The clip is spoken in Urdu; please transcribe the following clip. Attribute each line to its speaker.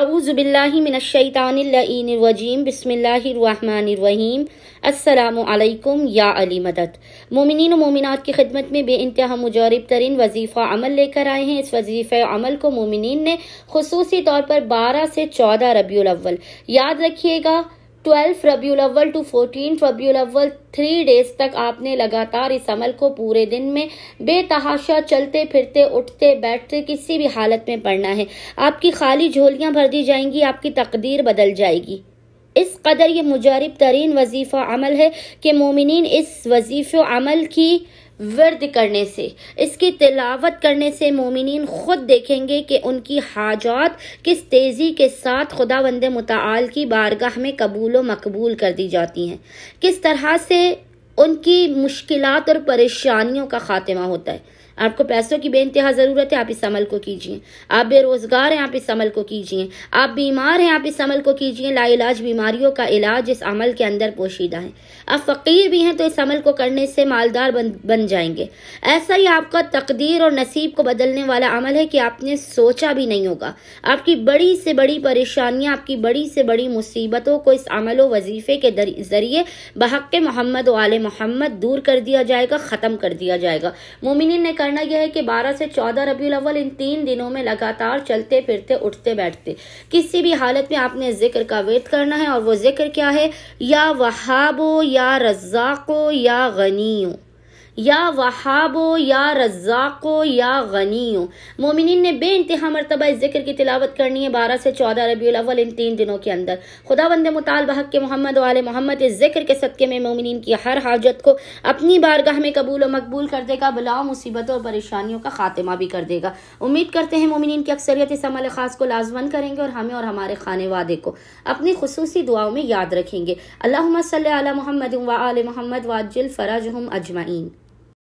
Speaker 1: اعوذ باللہ من الشیطان اللعین الرجیم بسم اللہ الرحمن الرحیم السلام علیکم یا علی مدد۔ مومنین و مومنات کی خدمت میں بے انتہا مجرب ترین وظیفہ عمل لے کر آئے ہیں۔ اس وظیفہ عمل کو مومنین نے خصوصی طور پر 12 سے 14 ربیع الاول، یاد رکھیے گا 12 ربیع الاول to 14 ربیع الاول 3 ڈیز تک آپ نے لگاتار اس عمل کو پورے دن میں بے تحاشا چلتے پھرتے اٹھتے بیٹھتے کسی بھی حالت میں پڑھنا ہے۔ آپ کی خالی جھولیاں بھر دی جائیں گی، آپ کی تقدیر بدل جائے گی۔ اس قدر یہ مجرب ترین وظیفہ عمل ہے کہ مومنین اس وظیفہ عمل کی ورد کرنے سے، اس کی تلاوت کرنے سے مومنین خود دیکھیں گے کہ ان کی حاجات کس تیزی کے ساتھ خداوند متعال کی بارگاہ میں قبول و مقبول کر دی جاتی ہیں، کس طرح سے ان کی مشکلات اور پریشانیوں کا خاتمہ ہوتا ہے۔ آپ کو پیسوں کی بے انتہا ضرورت ہے، آپ اس عمل کو کیجئے۔ آپ بے روزگار ہیں، آپ اس عمل کو کیجئے۔ آپ بیمار ہیں، آپ اس عمل کو کیجئے۔ لا علاج بیماریوں کا علاج اس عمل کے اندر پوشیدہ ہے۔ آپ فقیر بھی ہیں تو اس عمل کو کرنے سے مالدار بن جائیں گے۔ ایسا ہی آپ کا تقدیر اور نصیب کو بدلنے والا عمل ہے کہ آپ نے سوچا بھی نہیں ہوگا۔ آپ کی بڑی سے بڑی پریشانیاں، آپ کی بڑی سے بڑی مصیبتوں کو اس عمل و وظیفے کے ذریعے بحق محمد و آل محمد دور کر دیا جائے گا، ختم کر دیا جائے گا۔ مومنین نے کرنا یہ ہے کہ 12 سے 14 ربیع الاول ان 3 دنوں میں لگاتار چلتے پھرتے اٹھتے بیٹھتے کسی بھی حالت میں آپ نے ذکر کا ورد کرنا ہے۔ اور وہ ذکر کیا ہے؟ یا وہابو یا رزاقو یا غنیو، یا وہابو یا رزاقو یا غنیو۔ مومنین نے بے انتہا مرتبہ اس ذکر کی تلاوت کرنی ہے 12 سے 14 ربیع الاول ان 3 دنوں کے اندر۔ خداوند متعال بحق محمد و آل محمد اس ذکر کے صدقے میں مومنین کی ہر حاجت کو اپنی بارگاہ میں قبول و مقبول کر دے گا، بلا مصیبتوں اور پریشانیوں کا خاتمہ بھی کر دے گا۔ امید کرتے ہیں مومنین کی اکثریت اس عمل خاص کو لازمن کریں گے اور ہمیں اور ہمارے خانوادے کو اپنی خصوصی دعاؤں میں یاد رکھیں گے۔ اللہم صلی علی محمد و آل محمد وعجل فرجہم اجمعین۔